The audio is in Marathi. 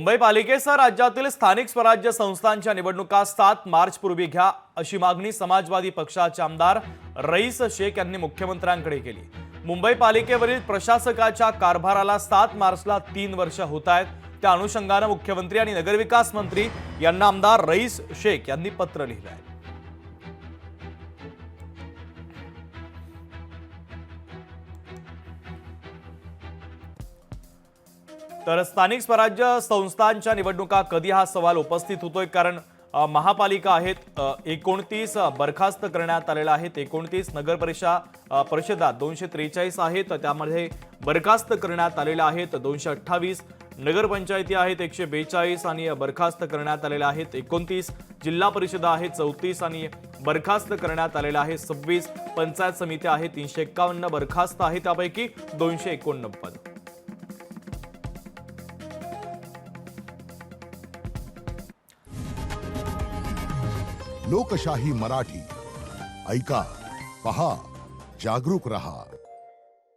मुंबई पालिकेसह राज्यातील स्थानिक स्वराज्य संस्थांच्या निवडणुका 7 मार्च पूर्वी घ्या अशी मागणी समाजवादी पक्षाचे आमदार रईस शेख यांनी मुख्यमंत्र्यांकडे केली। मुंबई पालिकेवरील प्रशासकाच्या कारभाराला 7 मार्चला 3 वर्ष होत आहेत। त्या अनुषंगाने मुख्यमंत्री आणि नगरविकास मंत्री यांना आमदार रईस शेख यांनी पत्र लिहिले आहे। तर स्थानिक स्वराज्य संस्थांच्या निवडणुका कधी हा सवाल उपस्थित होतोय, कारण महापालिका आहेत 29 बरखास्त करण्यात आलेला आहेत। 29 नगर परिषदा 243 आहेत, त्यामध्ये बरखास्त करण्यात आलेल्या आहेत 228 नगरपंचायती आहेत 142 आणि बरखास्त करण्यात आलेल्या आहेत 29 जिल्हा परिषदा आहेत 34 आणि बरखास्त करण्यात आलेल्या आहेत 26 पंचायत समित्या आहेत 351 बरखास्त आहेत, त्यापैकी 289 लोकशाही मराठी ऐका, पहा, जागरूक रहा।